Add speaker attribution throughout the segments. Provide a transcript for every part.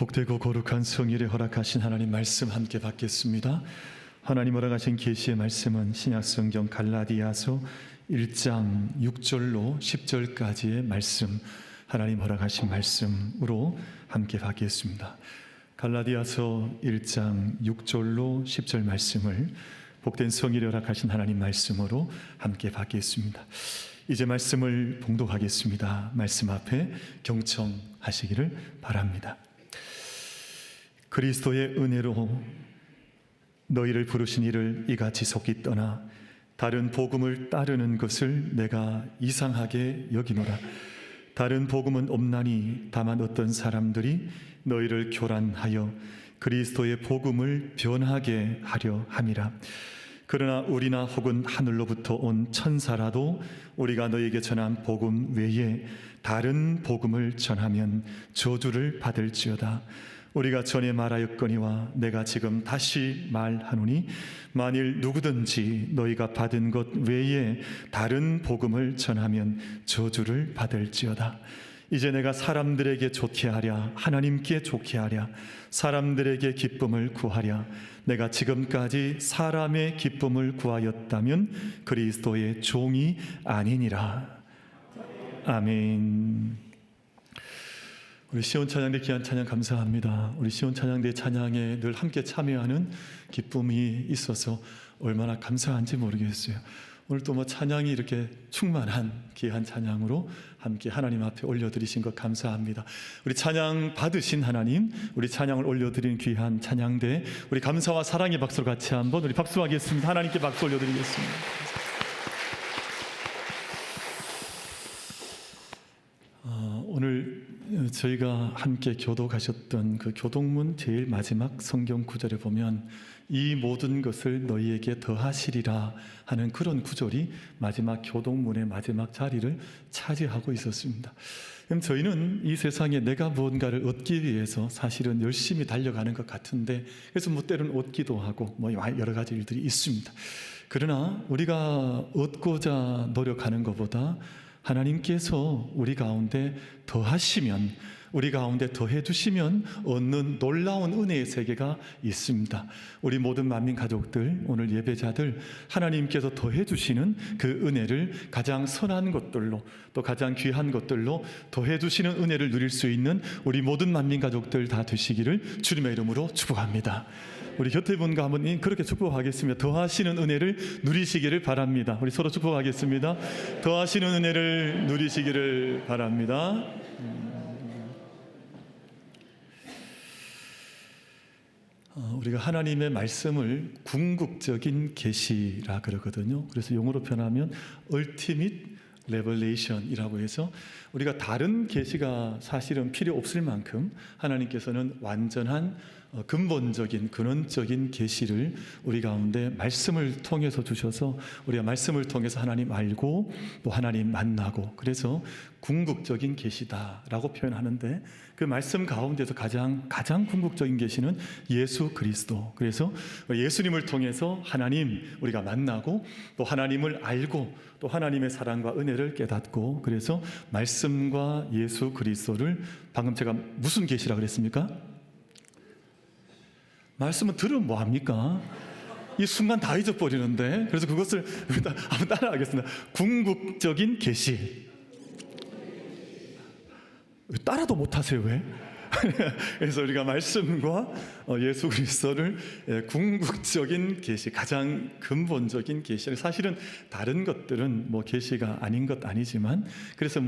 Speaker 1: 복되고 거룩한 성일에 허락하신 하나님 말씀 함께 받겠습니다. 하나님 허락하신 계시의 말씀은 신약성경 갈라디아서 1장 6절로 10절까지의 말씀, 하나님 허락하신 말씀으로 함께 받겠습니다. 갈라디아서 1장 6절로 10절 말씀을 복된 성일에 허락하신 하나님 말씀으로 함께 받겠습니다. 이제 말씀을 봉독하겠습니다. 말씀 앞에 경청하시기를 바랍니다. 그리스도의 은혜로 너희를 부르신 이를 이같이 속히 떠나 다른 복음을 따르는 것을 내가 이상하게 여기노라. 다른 복음은 없나니 다만 어떤 사람들이 너희를 교란하여 그리스도의 복음을 변하게 하려 함이라. 그러나 우리나 혹은 하늘로부터 온 천사라도 우리가 너희에게 전한 복음 외에 다른 복음을 전하면 저주를 받을지어다. 우리가 전에 말하였거니와 내가 지금 다시 말하노니 만일 누구든지 너희가 받은 것 외에 다른 복음을 전하면 저주를 받을지어다. 이제 내가 사람들에게 좋게 하랴 하나님께 좋게 하랴 사람들에게 기쁨을 구하랴. 내가 지금까지 사람의 기쁨을 구하였다면 그리스도의 종이 아니니라. 아멘. 우리 시온 찬양대 귀한 찬양 감사합니다. 우리 시온 찬양대 찬양에 늘 함께 참여하는 기쁨이 있어서 얼마나 감사한지 모르겠어요. 오늘 또 찬양이 이렇게 충만한 귀한 찬양으로 함께 하나님 앞에 올려드리신 것 감사합니다. 우리 찬양 받으신 하나님, 우리 찬양을 올려드린 귀한 찬양대, 우리 감사와 사랑의 박수로 같이 한번 우리 박수하겠습니다. 하나님께 박수 올려드리겠습니다. 오늘 저희가 함께 교독하셨던 그 교독문 제일 마지막 성경 구절에 보면 이 모든 것을 너희에게 더하시리라 하는 그런 구절이 마지막 교독문의 마지막 자리를 차지하고 있었습니다. 그럼 저희는 이 세상에 내가 무언가를 얻기 위해서 사실은 열심히 달려가는 것 같은데, 그래서 때로는 얻기도 하고 여러 가지 일들이 있습니다. 그러나 우리가 얻고자 노력하는 것보다 하나님께서 우리 가운데 더하시면, 우리 가운데 더해 주시면 얻는 놀라운 은혜의 세계가 있습니다. 우리 모든 만민 가족들, 오늘 예배자들, 하나님께서 더해 주시는 그 은혜를 가장 선한 것들로, 또 가장 귀한 것들로 더해 주시는 은혜를 누릴 수 있는 우리 모든 만민 가족들 다 되시기를 주님의 이름으로 축복합니다. 우리 곁에 분과 한번 그렇게 축복하겠습니다. 더하시는 은혜를 누리시기를 바랍니다. 우리 서로 축복하겠습니다. 더하시는 은혜를 누리시기를 바랍니다. 우리가 하나님의 말씀을 궁극적인 계시라 그러거든요. 그래서 용어로 표현하면 ultimate revelation이라고 해서 우리가 다른 계시가 사실은 필요 없을 만큼 하나님께서는 완전한 근본적인 근원적인 계시를 우리 가운데 말씀을 통해서 주셔서 우리가 말씀을 통해서 하나님 알고 또 하나님 만나고, 그래서 궁극적인 계시다라고 표현하는데 그 말씀 가운데서 가장 궁극적인 계시는 예수 그리스도. 그래서 예수님을 통해서 하나님 우리가 만나고 또 하나님을 알고 또 하나님의 사랑과 은혜를 깨닫고, 그래서 말씀과 예수 그리스도를 방금 제가 무슨 계시라 그랬습니까? 말씀은 들으면 뭐합니까? 이 순간 다 잊어버리는데, 그래서 그것을 한번 따라하겠습니다. 궁극적인 계시. 따라도 못하세요, 왜? 그래서 우리가 말씀과 예수 그리스도를 궁극적인 계시, 가장 근본적인 계시, 사실은 다른 것들은 계시가 아닌 것 아니지만, 그래서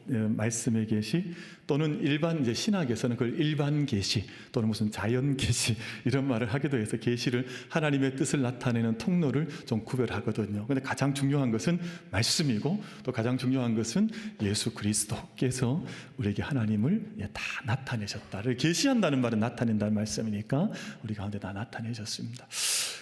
Speaker 1: 말씀의 계시 또는 일반 신학에서는 그걸 일반 계시 또는 무슨 자연 계시 이런 말을 하기도 해서 계시를 하나님의 뜻을 나타내는 통로를 좀 구별하거든요. 그런데 가장 중요한 것은 말씀이고 또 가장 중요한 것은 예수 그리스도께서 우리에게 하나님을 다 나타내셨다를, 계시한다는 말은 나타낸다는 말씀이니까 우리 가운데 다 나타내셨습니다.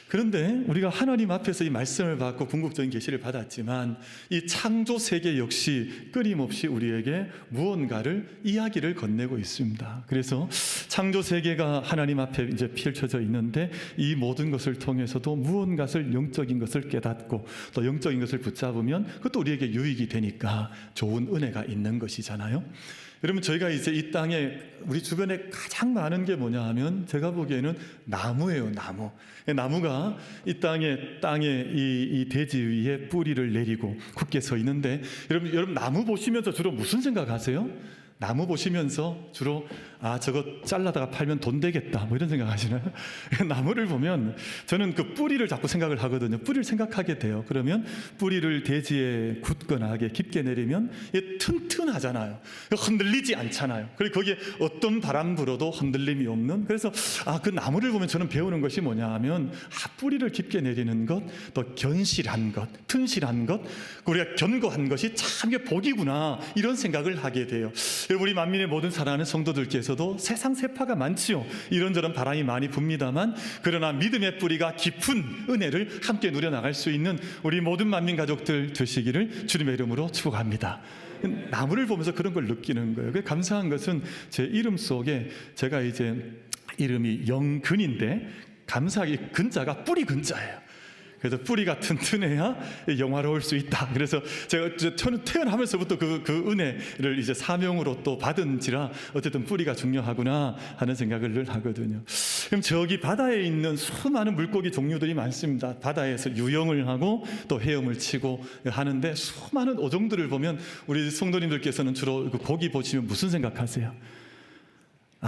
Speaker 1: 그런데 우리가 하나님 앞에서 이 말씀을 받고 궁극적인 계시를 받았지만 이 창조 세계 역시 끊임없이 우리에게 무언가를 이야기를 건네고 있습니다. 그래서 창조 세계가 하나님 앞에 이제 펼쳐져 있는데 이 모든 것을 통해서도 무언가를 영적인 것을 깨닫고 또 영적인 것을 붙잡으면 그것도 우리에게 유익이 되니까 좋은 은혜가 있는 것이잖아요. 여러분, 저희가 이제 이 땅에 우리 주변에 가장 많은 게 뭐냐 하면 제가 보기에는 나무예요. 나무. 나무가 이 땅에 이 대지 위에 뿌리를 내리고 굳게 서 있는데, 여러분 나무 보시면서 주로 무슨 생각하세요? 나무 보시면서 주로 저거 잘라다가 팔면 돈 되겠다 뭐 이런 생각 하시나요? 나무를 보면 저는 그 뿌리를 자꾸 생각을 하거든요. 뿌리를 생각하게 돼요. 그러면 뿌리를 대지에 굳거나 깊게 내리면 이게 튼튼하잖아요. 흔들리지 않잖아요. 그리고 거기에 어떤 바람 불어도 흔들림이 없는. 그래서 그 나무를 보면 저는 배우는 것이 뭐냐 하면 뿌리를 깊게 내리는 것, 또 견실한 것, 튼실한 것, 우리가 견고한 것이 참 이게 복이구나, 이런 생각을 하게 돼요. 여러분, 우리 만민의 모든 사랑하는 성도들께서도 세상 세파가 많지요. 이런저런 바람이 많이 붑니다만, 그러나 믿음의 뿌리가 깊은 은혜를 함께 누려나갈 수 있는 우리 모든 만민 가족들 되시기를 주님의 이름으로 축복합니다. 나무를 보면서 그런 걸 느끼는 거예요. 감사한 것은 제 이름 속에 제가 이제 이름이 영근인데, 감사하게 근자가 뿌리 근자예요. 그래서 뿌리가 튼튼해야 영화로울 수 있다. 그래서 제가 태어나면서부터 그 은혜를 이제 사명으로 또 받은지라 어쨌든 뿌리가 중요하구나 하는 생각을 늘 하거든요. 그럼 저기 바다에 있는 수많은 물고기 종류들이 많습니다. 바다에서 유영을 하고 또 헤엄을 치고 하는데, 수많은 어종들을 보면 우리 성도님들께서는 주로 그 고기 보시면 무슨 생각하세요?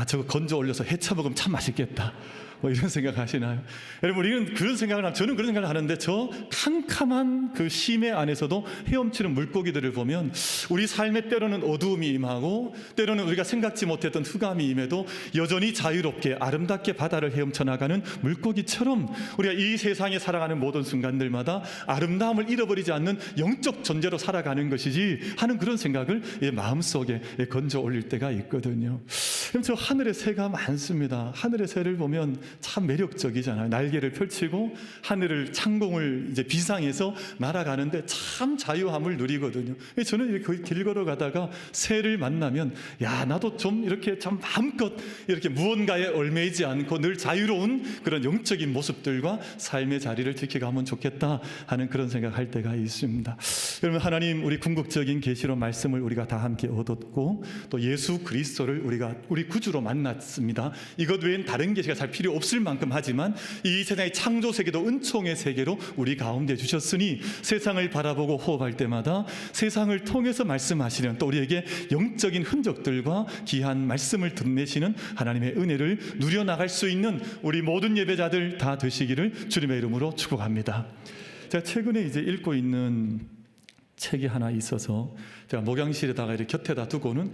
Speaker 1: 저거 건져 올려서 해쳐 먹으면 참 맛있겠다, 뭐 이런 생각 하시나요? 여러분, 우리는 그런 생각을 하면, 저는 그런 생각을 하는데, 저 캄캄한 그 심해 안에서도 헤엄치는 물고기들을 보면 우리 삶에 때로는 어두움이 임하고 때로는 우리가 생각지 못했던 흑암이 임해도 여전히 자유롭게 아름답게 바다를 헤엄쳐 나가는 물고기처럼 우리가 이 세상에 살아가는 모든 순간들마다 아름다움을 잃어버리지 않는 영적 존재로 살아가는 것이지 하는 그런 생각을 마음속에 건져 올릴 때가 있거든요. 그럼 저 하늘의 새가 많습니다. 하늘의 새를 보면 참 매력적이잖아요. 날개를 펼치고 하늘을 창공을 이제 비상해서 날아가는데 참 자유함을 누리거든요. 저는 이렇게 길 걸어가다가 새를 만나면 나도 좀 이렇게 참 마음껏 이렇게 무언가에 얽매이지 않고 늘 자유로운 그런 영적인 모습들과 삶의 자리를 지켜가면 좋겠다 하는 그런 생각할 때가 있습니다. 여러분, 하나님 우리 궁극적인 계시로 말씀을 우리가 다 함께 얻었고, 또 예수 그리스도를 우리 구주로 만났습니다. 이것 외엔 다른 계시가 잘 필요 없을 만큼 하지만 이 세상의 창조 세계도 은총의 세계로 우리 가운데 주셨으니, 세상을 바라보고 호흡할 때마다 세상을 통해서 말씀하시는, 또 우리에게 영적인 흔적들과 귀한 말씀을 드러내시는 하나님의 은혜를 누려나갈 수 있는 우리 모든 예배자들 다 되시기를 주님의 이름으로 축복합니다. 제가 최근에 이제 읽고 있는 책이 하나 있어서 제가 목양실에다가 이렇게 곁에다 두고는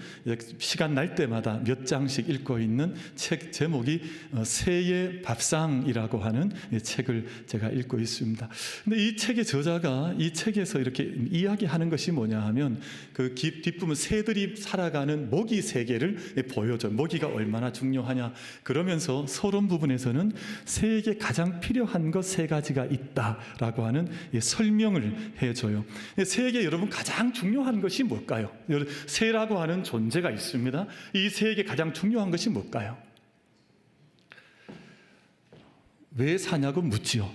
Speaker 1: 시간 날 때마다 몇 장씩 읽고 있는 책 제목이 새의 밥상이라고 하는 책을 제가 읽고 있습니다. 근데 이 책의 저자가 이 책에서 이렇게 이야기하는 것이 뭐냐 하면, 그 뒷부분 새들이 살아가는 모기 세계를 보여줘요. 모기가 얼마나 중요하냐. 그러면서 서론 부분에서는 새에게 가장 필요한 것 세 가지가 있다라고 하는 설명을 해줘요. 새에게 여러분 가장 중요한 것이 뭘까요? 새라고 하는 존재가 있습니다. 이 새에게 가장 중요한 것이 뭘까요? 왜 사냐고 묻지요.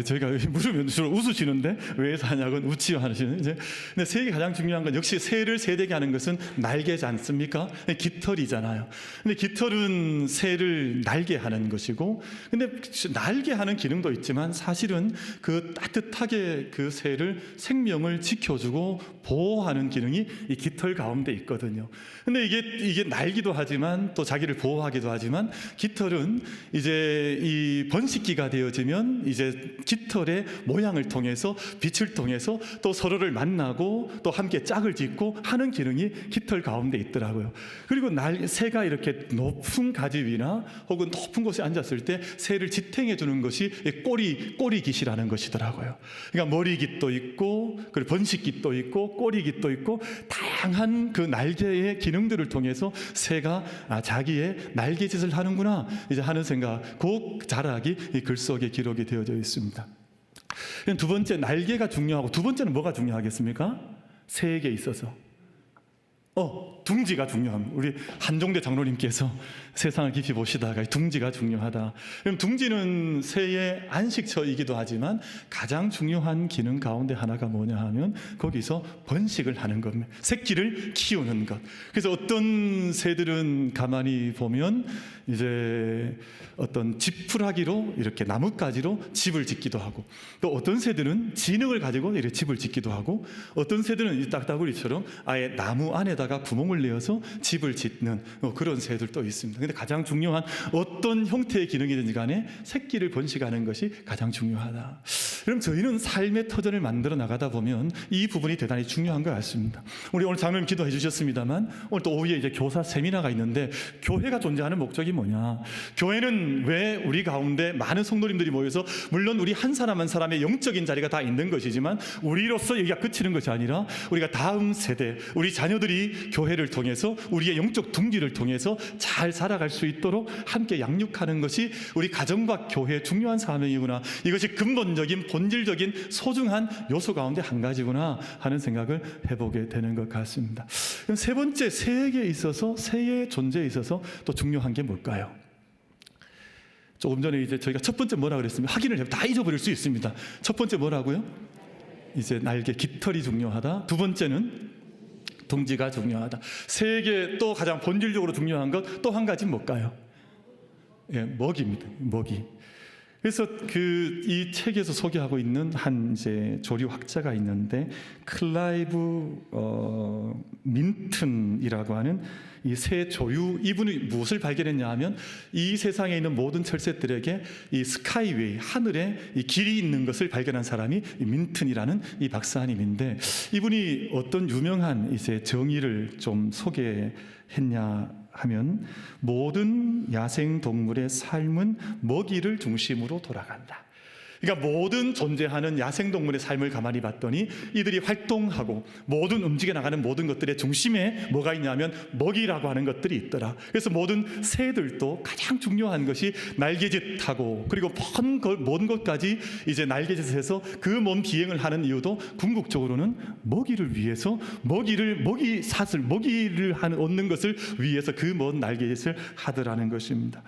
Speaker 1: 저희가 물으면 주로 웃으시는데, 왜 사냐고 웃지요 하시는. 근데 새에게 가장 중요한 건 역시 새를 새되게 하는 것은 날개지 않습니까? 깃털이잖아요. 근데 깃털은 새를 날게 하는 것이고, 근데 날게 하는 기능도 있지만 사실은 그 따뜻하게 그 새를 생명을 지켜주고 보호하는 기능이 이 깃털 가운데 있거든요. 근데 이게 날기도 하지만 또 자기를 보호하기도 하지만, 깃털은 이제 이 번식기가 되어지면 이제 깃털의 모양을 통해서, 빛을 통해서 또 서로를 만나고 또 함께 짝을 짓고 하는 기능이 깃털 가운데 있더라고요. 그리고 새가 이렇게 높은 가지 위나 혹은 높은 곳에 앉았을 때 새를 지탱해 주는 것이 꼬리깃이라는 것이더라고요. 그러니까 머리깃도 있고, 그리고 번식깃도 있고, 꼬리깃도 있고, 다양한 그 날개의 기능들을 통해서 새가 자기의 날개짓을 하는구나 이제 하는 생각, 그 자락이 이 글 속에 기록이 되어져 있습니다. 두 번째, 날개가 중요하고, 두 번째는 뭐가 중요하겠습니까? 새에게 있어서 둥지가 중요합니다. 우리 한종대 장로님께서 세상을 깊이 보시다가 둥지가 중요하다. 그럼 둥지는 새의 안식처이기도 하지만 가장 중요한 기능 가운데 하나가 뭐냐 하면 거기서 번식을 하는 겁니다. 새끼를 키우는 것. 그래서 어떤 새들은 가만히 보면 이제 어떤 지푸라기로 이렇게 나뭇가지로 집을 짓기도 하고, 또 어떤 새들은 진흙을 가지고 이렇게 집을 짓기도 하고, 어떤 새들은 이 딱따구리처럼 아예 나무 안에다가 구멍을 내어서 집을 짓는 그런 새들도 있습니다. 근데 가장 중요한 어떤 형태의 기능이든지 간에 새끼를 번식하는 것이 가장 중요하다. 그럼 저희는 삶의 터전을 만들어 나가다 보면 이 부분이 대단히 중요한 것 같습니다. 우리 오늘 장로님 기도해 주셨습니다만 오늘 또 오후에 이제 교사 세미나가 있는데, 교회가 존재하는 목적이 뭐냐? 교회는 왜 우리 가운데 많은 성도님들이 모여서, 물론 우리 한 사람 한 사람의 영적인 자리가 다 있는 것이지만 우리로서 여기가 그치는 것이 아니라 우리가 다음 세대, 우리 자녀들이 교회를 통해서 우리의 영적 둥지를 통해서 잘 살아갈 수 있도록 함께 양육하는 것이 우리 가정과 교회의 중요한 사명이구나, 이것이 근본적인 본질적인 소중한 요소 가운데 한 가지구나 하는 생각을 해보게 되는 것 같습니다. 그럼 세 번째, 새에게 있어서, 새의 존재에 있어서 또 중요한 게 뭘까요? 조금 전에 이제 저희가 첫 번째 뭐라 그랬습니까? 확인을 해보면 다 잊어버릴 수 있습니다. 첫 번째 뭐라고요? 이제 날개, 깃털이 중요하다. 두 번째는 둥지가 중요하다. 새에게 또 가장 본질적으로 중요한 것 또 한 가지 뭘까요? 예, 먹이입니다. 먹이. 그래서 이 책에서 소개하고 있는 한 이제 조류학자가 있는데, 클라이브 민튼이라고 하는 이 새 조류, 이분이 무엇을 발견했냐 하면 이 세상에 있는 모든 철새들에게 이 스카이웨이, 하늘에 이 길이 있는 것을 발견한 사람이 이 민튼이라는 이 박사님인데, 이분이 어떤 유명한 이제 정의를 좀 소개했냐 하면, 모든 야생 동물의 삶은 먹이를 중심으로 돌아간다. 그러니까 모든 존재하는 야생동물의 삶을 가만히 봤더니 이들이 활동하고 모든 움직여 나가는 모든 것들의 중심에 뭐가 있냐면 먹이라고 하는 것들이 있더라. 그래서 모든 새들도 가장 중요한 것이 날개짓하고, 그리고 먼 곳까지 이제 날개짓해서 그 먼 비행을 하는 이유도 궁극적으로는 먹이를 위해서, 먹이를 얻는 것을 위해서 그 먼 날개짓을 하더라는 것입니다.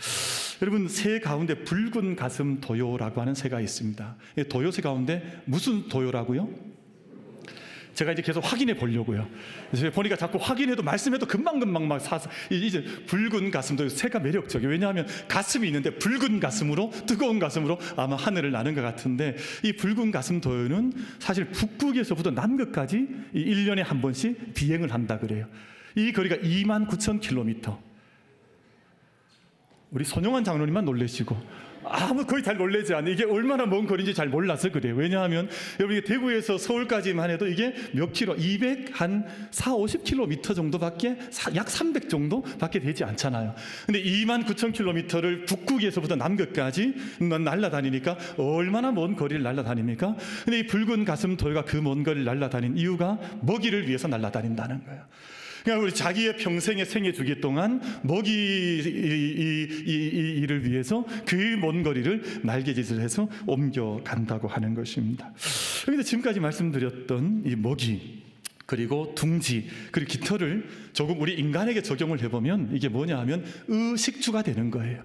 Speaker 1: 여러분, 새 가운데 붉은 가슴 도요라고 하는 새가 있습니다. 도요새 가운데 무슨 도요라고요? 제가 이제 계속 확인해 보려고요. 그래서 보니까 자꾸 확인해도 말씀해도 금방금방 막 이제 붉은 가슴 도요, 새가 매력적이에요. 왜냐하면 가슴이 있는데 붉은 가슴으로, 뜨거운 가슴으로 아마 하늘을 나는 것 같은데, 이 붉은 가슴 도요는 사실 북극에서부터 남극까지 1년에 한 번씩 비행을 한다 그래요. 이 거리가 29,000km. 우리 손용환 장로님만 놀라시고 거의 잘 놀라지 않아요. 이게 얼마나 먼 거리인지 잘 몰라서 그래요. 왜냐하면 여러분, 대구에서 서울까지만 해도 이게 몇 킬로, 450km 정도밖에, 약 300 정도밖에 되지 않잖아요. 근데 29,000km를 북극에서부터 남극까지 날아다니니까 얼마나 먼 거리를 날아다닙니까? 근데 이 붉은 가슴 도요가 그 먼 거리를 날아다닌 이유가 먹이를 위해서 날아다닌다는 거예요. 그러니까 우리 자기의 평생의 생애 주기 동안 먹이 일을 위해서 그 먼 거리를 날개짓을 해서 옮겨간다고 하는 것입니다. 그런데 지금까지 말씀드렸던 이 먹이, 그리고 둥지, 그리고 깃털을 조금 우리 인간에게 적용을 해보면 이게 뭐냐 하면 의식주가 되는 거예요.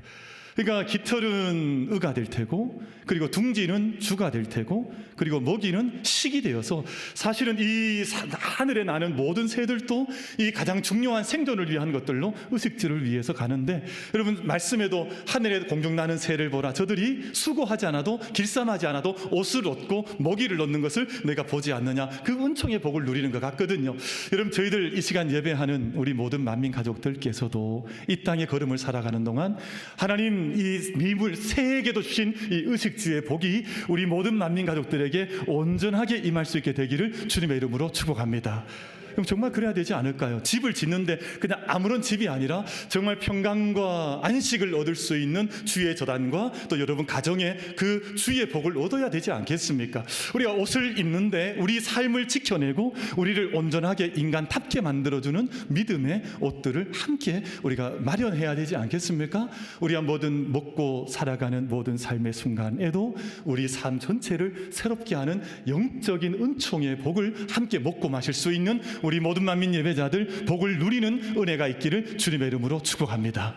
Speaker 1: 그러니까 깃털은 의가 될 테고, 그리고 둥지는 주가 될 테고, 그리고 먹이는 식이 되어서, 사실은 이 하늘에 나는 모든 새들도 이 가장 중요한 생존을 위한 것들로 의식주를 위해서 가는데, 여러분 말씀에도 하늘에 공중 나는 새를 보라, 저들이 수고하지 않아도, 길쌈하지 않아도 옷을 얻고 먹이를 얻는 것을 내가 보지 않느냐, 그 은총의 복을 누리는 것 같거든요. 여러분, 저희들 이 시간 예배하는 우리 모든 만민 가족들께서도 이 땅의 걸음을 살아가는 동안 하나님 이 미물 새에게도 주신 이 의식주의 복이 우리 모든 만민 가족들에게 온전하게 임할 수 있게 되기를 주님의 이름으로 축복합니다. 그럼 정말 그래야 되지 않을까요? 집을 짓는데 그냥 아무런 집이 아니라 정말 평강과 안식을 얻을 수 있는 주의 저단과 또 여러분 가정의 그 주의 복을 얻어야 되지 않겠습니까? 우리가 옷을 입는데 우리 삶을 지켜내고 우리를 온전하게 인간답게 만들어주는 믿음의 옷들을 함께 우리가 마련해야 되지 않겠습니까? 우리가 모든 먹고 살아가는 모든 삶의 순간에도 우리 삶 전체를 새롭게 하는 영적인 은총의 복을 함께 먹고 마실 수 있는 우리 모든 만민 예배자들 복을 누리는 은혜가 있기를 주님의 이름으로 축복합니다.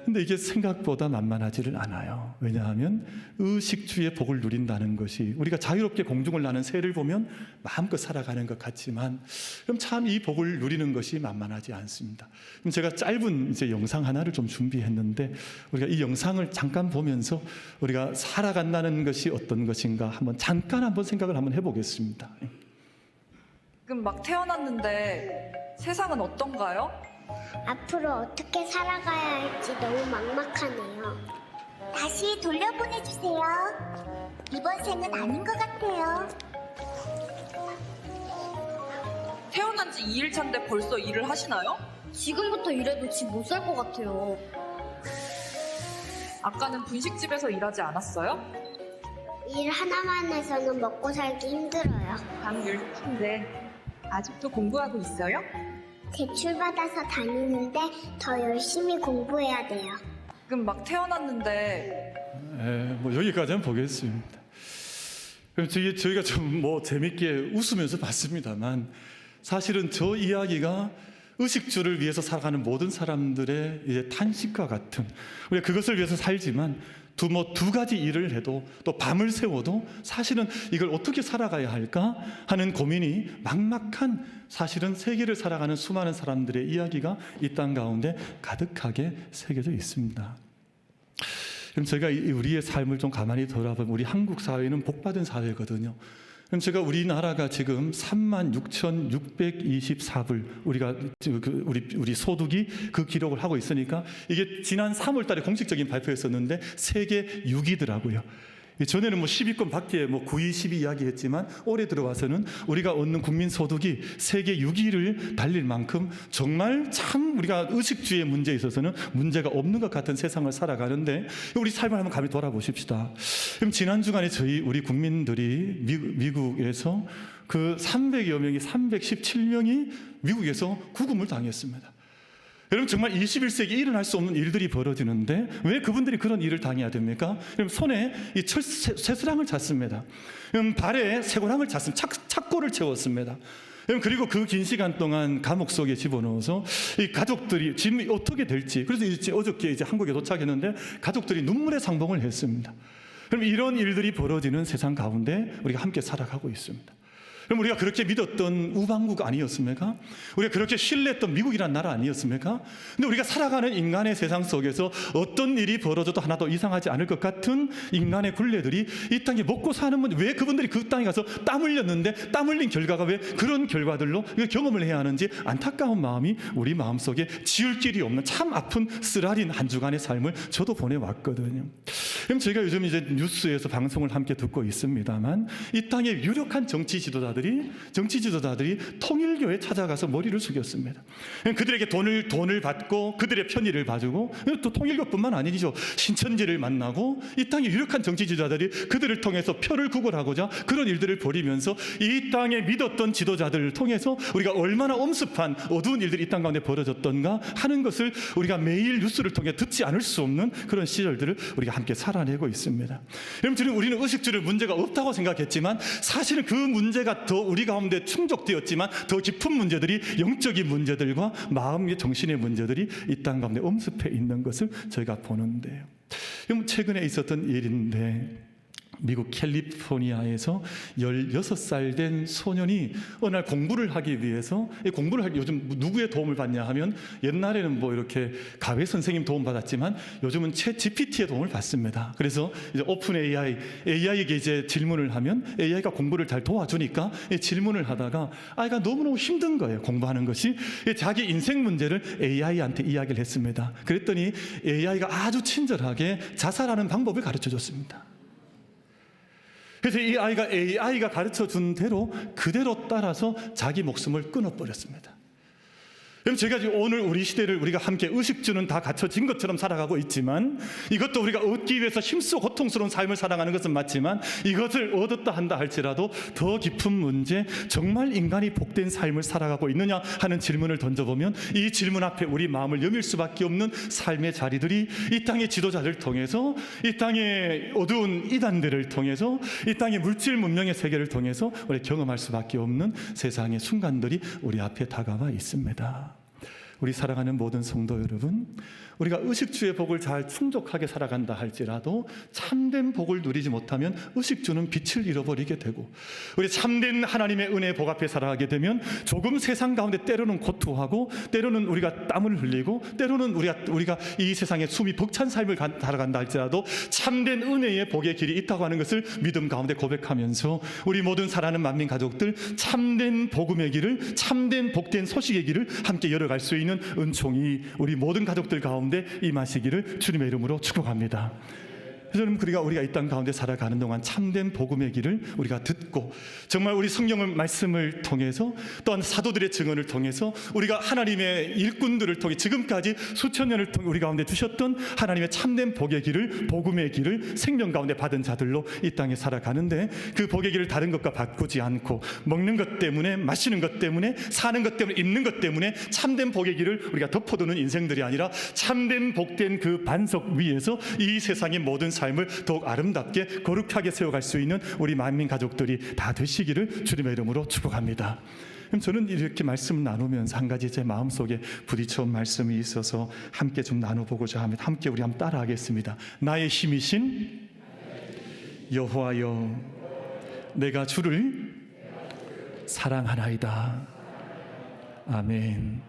Speaker 1: 근데 이게 생각보다 만만하지를 않아요. 왜냐하면 의식주의 복을 누린다는 것이 우리가 자유롭게 공중을 나는 새를 보면 마음껏 살아가는 것 같지만 그럼 참 이 복을 누리는 것이 만만하지 않습니다. 그럼 제가 짧은 이제 영상 하나를 좀 준비했는데 우리가 이 영상을 잠깐 보면서 우리가 살아간다는 것이 어떤 것인가 잠깐 생각을 한번 해보겠습니다.
Speaker 2: 지금 막 태어났는데 세상은 어떤가요?
Speaker 3: 앞으로 어떻게 살아가야 할지 너무 막막하네요. 다시 돌려보내주세요. 이번 생은 아닌 것 같아요.
Speaker 2: 태어난 지 2일차인데 벌써 일을 하시나요?
Speaker 4: 지금부터 일해도 집 못 살 것 같아요.
Speaker 2: 아까는 분식집에서 일하지 않았어요?
Speaker 3: 일 하나만 해서는 먹고 살기 힘들어요.
Speaker 2: 방 12시인데 아직도 공부하고 있어요?
Speaker 3: 대출받아서 다니는데 더 열심히 공부해야 돼요.
Speaker 2: 지금 막 태어났는데
Speaker 1: 여기까지 한번 보겠습니다. 그럼 저희가 좀 재밌게 웃으면서 봤습니다만 사실은 저 이야기가 의식주를 위해서 살아가는 모든 사람들의 이제 탄식과 같은 우리가 그것을 위해서 살지만 두 가지 일을 해도 또 밤을 새워도 사실은 이걸 어떻게 살아가야 할까 하는 고민이 막막한 사실은 세계를 살아가는 수많은 사람들의 이야기가 이 땅 가운데 가득하게 새겨져 있습니다. 그럼 저희가 우리의 삶을 좀 가만히 돌아보면 우리 한국 사회는 복받은 사회거든요. 그럼 제가 우리나라가 지금 36,624불 우리가 우리 소득이 그 기록을 하고 있으니까 이게 지난 3월 달에 공식적인 발표였었는데 세계 6위더라고요. 전에는 10위권 밖에 9위, 10위 이야기했지만 올해 들어와서는 우리가 얻는 국민 소득이 세계 6위를 달릴 만큼 정말 참 우리가 의식주의 문제에 있어서는 문제가 없는 것 같은 세상을 살아가는데 우리 삶을 한번 감히 돌아보십시다. 그럼 지난 주간에 우리 국민들이 미국에서 그 300여 명이 317명이 미국에서 구금을 당했습니다. 여러분 정말 21세기 일어날 수 없는 일들이 벌어지는데 왜 그분들이 그런 일을 당해야 됩니까? 그럼 손에 이 쇠스랑을 찼습니다. 발에 쇠고랑을 찼습니다. 착고를 채웠습니다. 그리고 그 긴 시간 동안 감옥 속에 집어넣어서 이 가족들이 지금 어떻게 될지 그래서 어저께 이제 한국에 도착했는데 가족들이 눈물의 상봉을 했습니다. 그럼 이런 일들이 벌어지는 세상 가운데 우리가 함께 살아가고 있습니다. 그럼 우리가 그렇게 믿었던 우방국 아니었습니까? 우리가 그렇게 신뢰했던 미국이라는 나라 아니었습니까? 근데 우리가 살아가는 인간의 세상 속에서 어떤 일이 벌어져도 하나도 이상하지 않을 것 같은 인간의 굴레들이 이 땅에 먹고 사는 분, 왜 그분들이 그 땅에 가서 땀 흘렸는데 땀 흘린 결과가 왜 그런 결과들로 경험을 해야 하는지 안타까운 마음이 우리 마음속에 지울 길이 없는 참 아픈 쓰라린 한 주간의 삶을 저도 보내왔거든요. 그럼 저희가 요즘 이제 뉴스에서 방송을 함께 듣고 있습니다만 이 땅의 유력한 정치 지도자들이 통일교에 찾아가서 머리를 숙였습니다. 그들에게 돈을 받고 그들의 편의를 봐주고 또 통일교뿐만 아니죠. 신천지를 만나고 이 땅의 유력한 정치 지도자들이 그들을 통해서 표를 구걸하고자 그런 일들을 벌이면서 이 땅에 믿었던 지도자들을 통해서 우리가 얼마나 엄습한 어두운 일들이 이 땅 가운데 벌어졌던가 하는 것을 우리가 매일 뉴스를 통해 듣지 않을 수 없는 그런 시절들을 우리가 함께 살아내고 있습니다. 여러분, 우리는 의식주를 문제가 없다고 생각했지만 사실은 그 문제가 더 우리 가운데 충족되었지만 더 깊은 문제들이 영적인 문제들과 마음의 정신의 문제들이 이 땅 가운데 엄습해 있는 것을 저희가 보는데요. 최근에 있었던 일인데 미국 캘리포니아에서 16살 된 소년이 어느 날 공부를 하기 위해서 요즘 누구의 도움을 받냐 하면 옛날에는 이렇게 가외 선생님 도움 받았지만 요즘은 챗 GPT의 도움을 받습니다. 그래서 이제 오픈 AI에게 이제 질문을 하면 AI가 공부를 잘 도와주니까 질문을 하다가 아이가 너무너무 힘든 거예요. 공부하는 것이. 자기 인생 문제를 AI한테 이야기를 했습니다. 그랬더니 AI가 아주 친절하게 자살하는 방법을 가르쳐 줬습니다. 그래서 이 아이가 AI가 가르쳐준 대로 그대로 따라서 자기 목숨을 끊어버렸습니다. 그럼 제가 지금 오늘 우리 시대를 우리가 함께 의식주는 다 갖춰진 것처럼 살아가고 있지만, 이것도 우리가 얻기 위해서 힘쓰고 고통스러운 삶을 살아가는 것은 맞지만, 이것을 얻었다 한다 할지라도 더 깊은 문제, 정말 인간이 복된 삶을 살아가고 있느냐 하는 질문을 던져보면, 이 질문 앞에 우리 마음을 여밀 수밖에 없는 삶의 자리들이 이 땅의 지도자를 통해서, 이 땅의 어두운 이단들을 통해서, 이 땅의 물질 문명의 세계를 통해서 우리 경험할 수밖에 없는 세상의 순간들이 우리 앞에 다가와 있습니다. 우리 사랑하는 모든 성도 여러분, 우리가 의식주의 복을 잘 충족하게 살아간다 할지라도 참된 복을 누리지 못하면 의식주는 빛을 잃어버리게 되고, 우리 참된 하나님의 은혜의 복 앞에 살아가게 되면 조금 세상 가운데 때로는 고투하고, 때로는 우리가 땀을 흘리고, 때로는 우리가 이 세상에 숨이 벅찬 삶을 살아간다 할지라도 참된 은혜의 복의 길이 있다고 하는 것을 믿음 가운데 고백하면서, 우리 모든 사랑하는 만민 가족들 참된 복음의 길을, 참된 복된 소식의 길을 함께 열어갈 수 있는 은총이 우리 모든 가족들 가운데 임하시기를 주님의 이름으로 축복합니다. 여러분, 우리가 이 땅 가운데 살아가는 동안 참된 복음의 길을 우리가 듣고, 정말 우리 성경의 말씀을 통해서, 또한 사도들의 증언을 통해서, 우리가 하나님의 일꾼들을 통해 지금까지 수천 년을 통해 우리 가운데 주셨던 하나님의 참된 복의 길을, 복음의 길을 생명 가운데 받은 자들로 이 땅에 살아가는데, 그 복의 길을 다른 것과 바꾸지 않고, 먹는 것 때문에, 마시는 것 때문에, 사는 것 때문에, 입는 것 때문에 참된 복의 길을 우리가 덮어두는 인생들이 아니라, 참된 복된 그 반석 위에서 이 세상의 모든 삶을 더욱 아름답게 거룩하게 세워갈 수 있는 우리 만민 가족들이 다 되시기를 주님의 이름으로 축복합니다. 그럼 저는 이렇게 말씀 나누면서 한 가지 제 마음속에 부딪혀온 말씀이 있어서 함께 좀 나눠보고자 합니다. 함께 우리 한번 따라하겠습니다. 나의 힘이신 여호와여, 내가 주를 사랑하나이다. 아멘.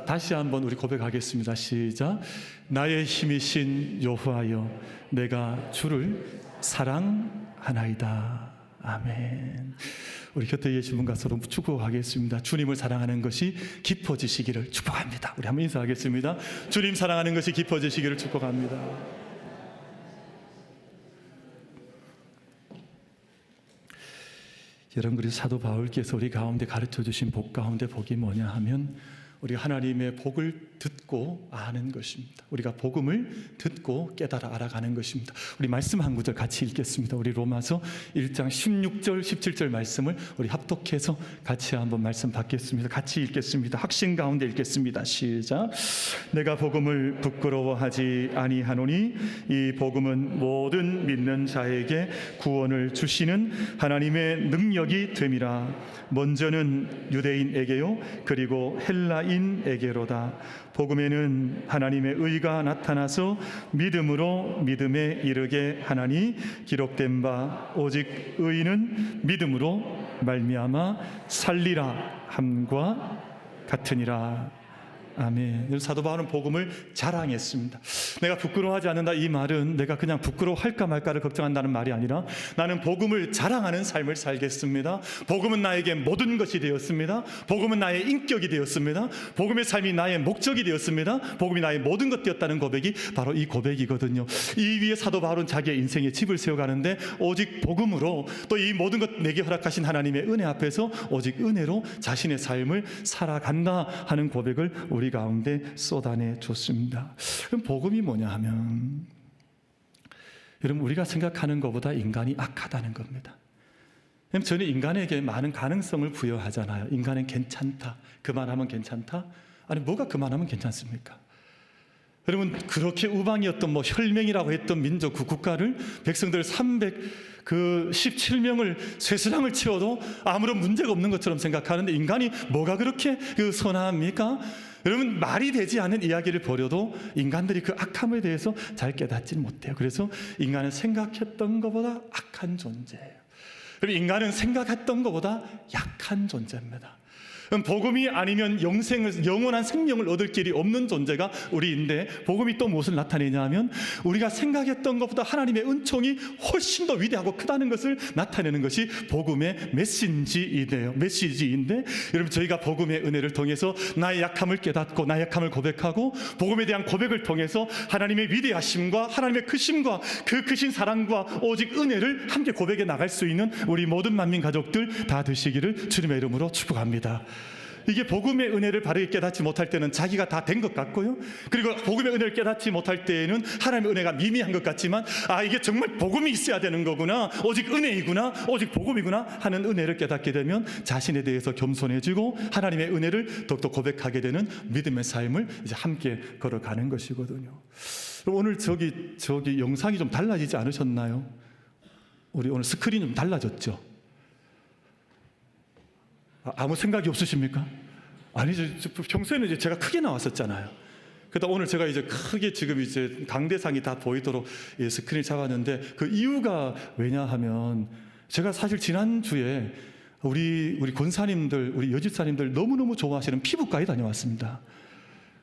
Speaker 1: 다시 한번 우리 고백하겠습니다. 시작. 나의 힘이신 여호와여, 내가 주를 사랑하나이다. 아멘. 우리 곁에 계신 분과 서로 축복하겠습니다. 주님을 사랑하는 것이 깊어지시기를 축복합니다. 우리 한번 인사하겠습니다. 주님 사랑하는 것이 깊어지시기를 축복합니다. 여러분, 그래서 사도 바울께서 우리 가운데 가르쳐 주신 복 가운데 복이 뭐냐 하면, 우리가 하나님의 복을 듣고 아는 것입니다. 우리가 복음을 듣고 깨달아 알아가는 것입니다. 우리 말씀 한 구절 같이 읽겠습니다. 우리 로마서 1장 16절 17절 말씀을 우리 합독해서 같이 한번 말씀 받겠습니다. 같이 읽겠습니다. 확신 가운데 읽겠습니다. 시작. 내가 복음을 부끄러워하지 아니하노니 이 복음은 모든 믿는 자에게 구원을 주시는 하나님의 능력이 됨이라. 먼저는 유대인에게요, 그리고 헬라인에게로다. 복음에는 하나님의 의가 나타나서 믿음으로 믿음에 이르게 하나니, 기록된 바 오직 의인은 믿음으로 말미암아 살리라 함과 같으니라. 아멘. 사도 바울은 복음을 자랑했습니다. 내가 부끄러워하지 않는다, 이 말은 내가 그냥 부끄러워할까 말까를 걱정한다는 말이 아니라, 나는 복음을 자랑하는 삶을 살겠습니다. 복음은 나에게 모든 것이 되었습니다. 복음은 나의 인격이 되었습니다. 복음의 삶이 나의 목적이 되었습니다. 복음이 나의 모든 것 되었다는 고백이 바로 이 고백이거든요. 이 위에 사도 바울은 자기의 인생의 집을 세워가는데, 오직 복음으로, 또 이 모든 것 내게 허락하신 하나님의 은혜 앞에서 오직 은혜로 자신의 삶을 살아간다 하는 고백을 우리 가운데 쏟아내 줬습니다. 그럼 복음이 뭐냐 하면, 여러분, 우리가 생각하는 것보다 인간이 악하다는 겁니다. 저는 인간에게 많은 가능성을 부여하잖아요. 인간은 괜찮다, 그만하면 괜찮다. 아니, 뭐가 그만하면 괜찮습니까? 여러분, 그렇게 우방이었던 혈맹이라고 했던 민족, 그 국가를 백성들 317명을 쇠스랑을 치워도 아무런 문제가 없는 것처럼 생각하는데, 인간이 뭐가 그렇게 선합니까? 여러분, 말이 되지 않은 이야기를 벌여도 인간들이 그 악함에 대해서 잘 깨닫지 못해요. 그래서 인간은 생각했던 것보다 악한 존재예요. 여러분, 인간은 생각했던 것보다 약한 존재입니다. 복음이 아니면 영원한 생명을 얻을 길이 없는 존재가 우리인데, 복음이 또 무엇을 나타내냐 하면, 우리가 생각했던 것보다 하나님의 은총이 훨씬 더 위대하고 크다는 것을 나타내는 것이 복음의 메시지인데, 여러분, 저희가 복음의 은혜를 통해서 나의 약함을 깨닫고 나의 약함을 고백하고, 복음에 대한 고백을 통해서 하나님의 위대하심과 하나님의 크심과 그 크신 사랑과 오직 은혜를 함께 고백해 나갈 수 있는 우리 모든 만민 가족들 다 되시기를 주님의 이름으로 축복합니다. 이게 복음의 은혜를 바르게 깨닫지 못할 때는 자기가 다 된 것 같고요. 그리고 복음의 은혜를 깨닫지 못할 때에는 하나님의 은혜가 미미한 것 같지만 이게 정말 복음이 있어야 되는 거구나, 오직 은혜이구나, 오직 복음이구나 하는 은혜를 깨닫게 되면 자신에 대해서 겸손해지고 하나님의 은혜를 더욱더 고백하게 되는 믿음의 삶을 이제 함께 걸어가는 것이거든요. 오늘 저기 영상이 좀 달라지지 않으셨나요? 우리 오늘 스크린 좀 달라졌죠? 아무 생각이 없으십니까? 아니죠. 평소에는 이제 제가 크게 나왔었잖아요. 그러다 오늘 제가 이제 크게 지금 이제 강대상이 다 보이도록 스크린을 잡았는데 그 이유가 왜냐하면 제가 사실 지난주에 우리 권사님들, 우리 여집사님들 너무너무 좋아하시는 피부과에 다녀왔습니다.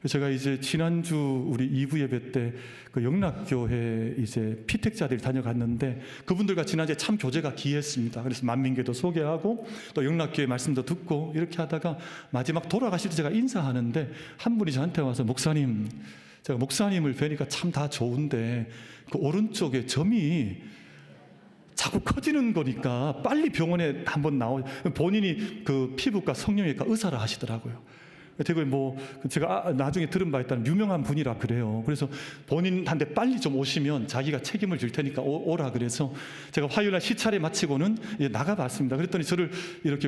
Speaker 1: 제가 이제 지난주 우리 2부 예배 때 그 영락교회 이제 피택자들 다녀갔는데 그분들과 지난주에 참 교제가 귀했습니다. 그래서 만민교도 소개하고 또 영락교회 말씀도 듣고 이렇게 하다가 마지막 돌아가실 때 제가 인사하는데 한 분이 저한테 와서 목사님, 제가 목사님을 뵈니까 참 다 좋은데 그 오른쪽에 점이 자꾸 커지는 거니까 빨리 병원에 한번 본인이 그 피부과 성형외과 의사를 하시더라고요. 되게 제가 나중에 들은 바에 따르면 유명한 분이라 그래요. 그래서 본인한테 빨리 좀 오시면 자기가 책임을 질 테니까 오라 그래서 제가 화요일날 시차례 마치고는 나가봤습니다. 그랬더니 저를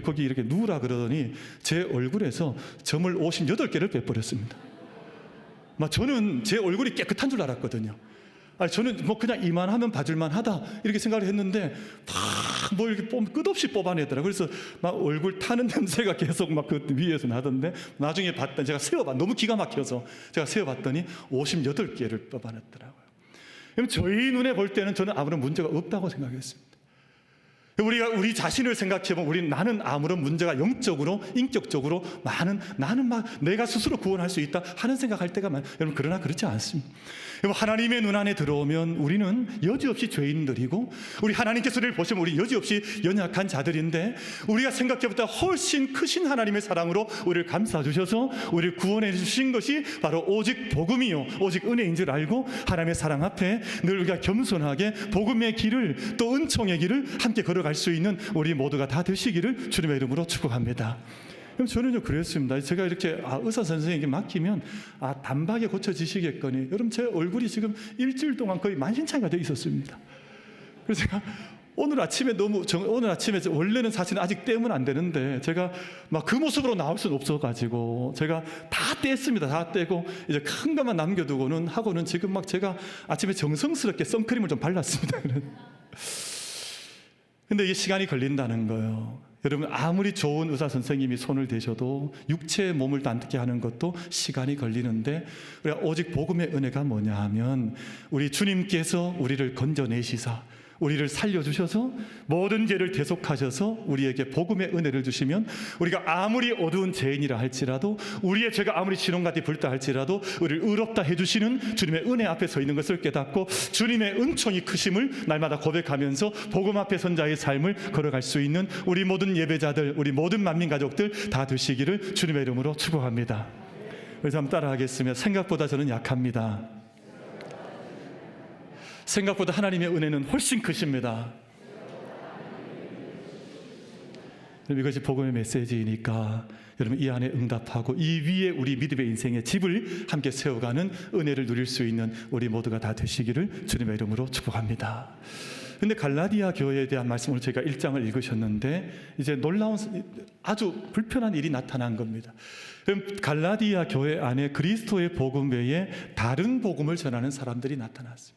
Speaker 1: 거기 이렇게 누우라 그러더니 제 얼굴에서 점을 58개를 빼버렸습니다. 저는 제 얼굴이 깨끗한 줄 알았거든요. 저는 그냥 이만하면 봐줄만 하다 이렇게 생각을 했는데 막 이렇게 끝없이 뽑아내더라고요. 그래서 막 얼굴 타는 냄새가 계속 막 그 위에서 나던데 나중에 봤더니 제가 너무 기가 막혀서 제가 세어봤더니 58개를 뽑아냈더라고요. 그럼 저희 눈에 볼 때는 저는 아무런 문제가 없다고 생각했습니다. 우리 자신을 생각해보면 나는 아무런 문제가 영적으로 인격적으로 나는 막 내가 스스로 구원할 수 있다 하는 생각할 때가 많아요. 여러분 그러나 그렇지 않습니다. 하나님의 눈 안에 들어오면 우리는 여지없이 죄인들이고 우리 하나님께서 우리를 보시면 우리 여지없이 연약한 자들인데 우리가 생각해보다 훨씬 크신 하나님의 사랑으로 우리를 감싸주셔서 우리를 구원해 주신 것이 바로 오직 복음이요 오직 은혜인 줄 알고 하나님의 사랑 앞에 늘 우리가 겸손하게 복음의 길을 또 은총의 길을 함께 걸어갈 수 있는 우리 모두가 다 되시기를 주님의 이름으로 축복합니다. 그럼 저는요 그랬습니다. 제가 이렇게 의사 선생님에게 맡기면 단박에 고쳐지시겠거니. 여러분 제 얼굴이 지금 일주일 동안 거의 만신창이가 되어 있었습니다. 그래서 제가 오늘 아침에 원래는 사실은 아직 떼면 안 되는데 제가 막 그 모습으로 나올 수는 없어가지고 제가 다 뗐습니다. 다 떼고 이제 큰 것만 남겨두고는 하고는 지금 막 제가 아침에 정성스럽게 선크림을 좀 발랐습니다. 근데 이게 시간이 걸린다는 거예요. 여러분 아무리 좋은 의사 선생님이 손을 대셔도 육체의 몸을 낫게 하는 것도 시간이 걸리는데 우리가 오직 복음의 은혜가 뭐냐 하면 우리 주님께서 우리를 건져내시사 우리를 살려주셔서 모든 죄를 대속하셔서 우리에게 복음의 은혜를 주시면 우리가 아무리 어두운 죄인이라 할지라도 우리의 죄가 아무리 지렁같이 붉다 할지라도 우리를 의롭다 해주시는 주님의 은혜 앞에 서 있는 것을 깨닫고 주님의 은총이 크심을 날마다 고백하면서 복음 앞에 선 자의 삶을 걸어갈 수 있는 우리 모든 예배자들 우리 모든 만민 가족들 다 되시기를 주님의 이름으로 축복합니다. 그래서 한번 따라하겠습니다. 생각보다 저는 약합니다. 생각보다 하나님의 은혜는 훨씬 크십니다. 이것이 복음의 메시지이니까 여러분 이 안에 응답하고 이 위에 우리 믿음의 인생의 집을 함께 세워가는 은혜를 누릴 수 있는 우리 모두가 다 되시기를 주님의 이름으로 축복합니다. 근데 갈라디아 교회에 대한 말씀을 제가 1장을 읽으셨는데 이제 놀라운 아주 불편한 일이 나타난 겁니다. 그럼 갈라디아 교회 안에 그리스도의 복음 외에 다른 복음을 전하는 사람들이 나타났습니다.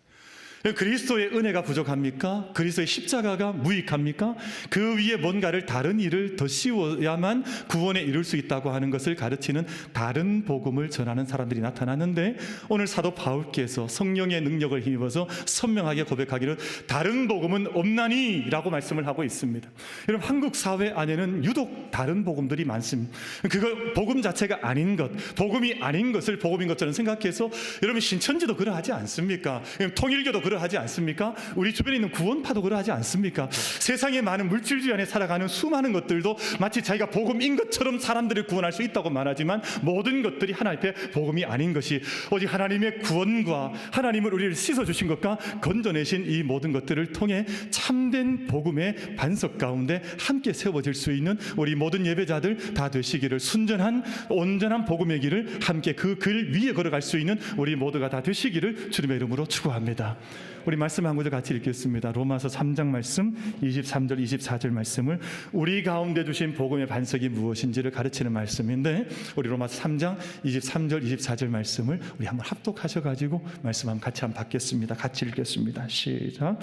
Speaker 1: 그리스도의 은혜가 부족합니까? 그리스도의 십자가가 무익합니까? 그 위에 뭔가를 다른 일을 더 씌워야만 구원에 이룰 수 있다고 하는 것을 가르치는 다른 복음을 전하는 사람들이 나타났는데 오늘 사도 바울께서 성령의 능력을 힘입어서 선명하게 고백하기를 다른 복음은 없나니 라고 말씀을 하고 있습니다. 여러분 한국 사회 안에는 유독 다른 복음들이 많습니다. 그거 복음 자체가 아닌 것, 복음이 아닌 것을 복음인 것처럼 생각해서 여러분 신천지도 그러하지 않습니까? 통일교도 그러하지 않습니까? 우리 주변에 있는 구원파도 그러하지 않습니까? 세상의 많은 물질주의 안에 살아가는 수많은 것들도 마치 자기가 복음인 것처럼 사람들을 구원할 수 있다고 말하지만 모든 것들이 하나님 앞에 복음이 아닌 것이 오직 하나님의 구원과 하나님을 우리를 씻어주신 것과 건져내신 이 모든 것들을 통해 참된 복음의 반석 가운데 함께 세워질 수 있는 우리 모든 예배자들 다 되시기를, 순전한 온전한 복음의 길을 함께 그 글 위에 걸어갈 수 있는 우리 모두가 다 되시기를 주님의 이름으로 축복합니다. 우리 말씀 한 구절 같이 읽겠습니다. 로마서 3장 말씀 23절 24절 말씀을, 우리 가운데 주신 복음의 반석이 무엇인지를 가르치는 말씀인데, 우리 로마서 3장 23절 24절 말씀을 우리 한번 합독하셔가지고 말씀 한번 같이 한번 받겠습니다. 같이 읽겠습니다. 시작.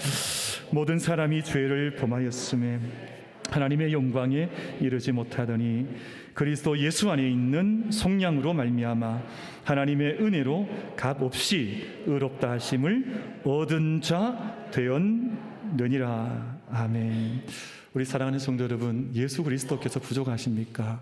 Speaker 1: 모든 사람이 죄를 범하였음에 하나님의 영광에 이르지 못하더니 그리스도 예수 안에 있는 속량으로 말미암아 하나님의 은혜로 값없이 의롭다 하심을 얻은 자 되었느니라. 아멘. 우리 사랑하는 성도 여러분, 예수 그리스도께서 부족하십니까?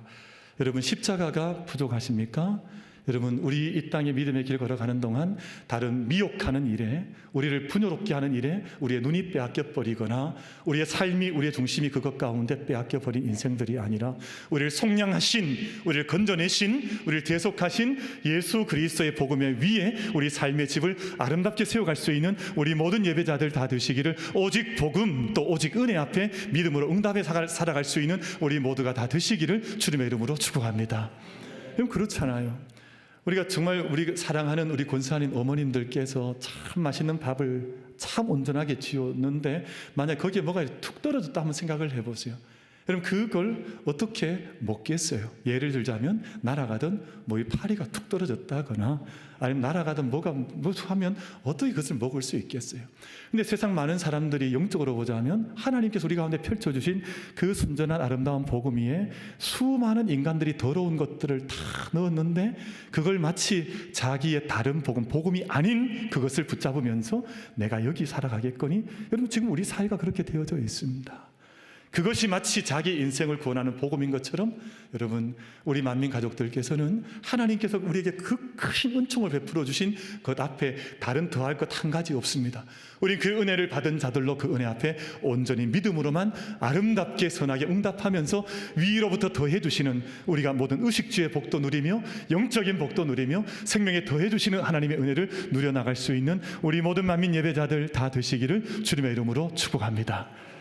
Speaker 1: 여러분, 십자가가 부족하십니까? 여러분, 우리 이 땅의 믿음의 길 걸어가는 동안 다른 미혹하는 일에, 우리를 분요롭게 하는 일에 우리의 눈이 빼앗겨버리거나 우리의 삶이, 우리의 중심이 그것 가운데 빼앗겨버린 인생들이 아니라 우리를 속량하신, 우리를 건져내신, 우리를 대속하신 예수 그리스도의 복음의 위에 우리 삶의 집을 아름답게 세워갈 수 있는 우리 모든 예배자들 다 되시기를, 오직 복음 또 오직 은혜 앞에 믿음으로 응답해 살아갈 수 있는 우리 모두가 다 되시기를 주님의 이름으로 축복합니다. 여러분, 그렇잖아요. 우리가 정말 우리 사랑하는 우리 권사님 어머님들께서 참 맛있는 밥을 참 온전하게 지었는데 만약 거기에 뭐가 툭 떨어졌다 한번 생각을 해보세요. 여러분, 그걸 어떻게 먹겠어요? 예를 들자면 날아가던 뭐의 파리가 툭 떨어졌다거나 아니면 날아가던 뭐가 하면 어떻게 그것을 먹을 수 있겠어요? 근데 세상 많은 사람들이 영적으로 보자면 하나님께서 우리 가운데 펼쳐주신 그 순전한 아름다운 복음 위에 수많은 인간들이 더러운 것들을 다 넣었는데 그걸 마치 자기의 다른 복음이 아닌 그것을 붙잡으면서 내가 여기 살아가겠거니, 여러분 지금 우리 사회가 그렇게 되어져 있습니다. 그것이 마치 자기 인생을 구원하는 복음인 것처럼 여러분, 우리 만민 가족들께서는 하나님께서 우리에게 그 큰 은총을 베풀어 주신 것 앞에 다른 더할 것 한 가지 없습니다. 우리 그 은혜를 받은 자들로 그 은혜 앞에 온전히 믿음으로만 아름답게 선하게 응답하면서 위로부터 더해 주시는, 우리가 모든 의식주의 복도 누리며 영적인 복도 누리며 생명에 더해 주시는 하나님의 은혜를 누려나갈 수 있는 우리 모든 만민 예배자들 다 되시기를 주님의 이름으로 축복합니다.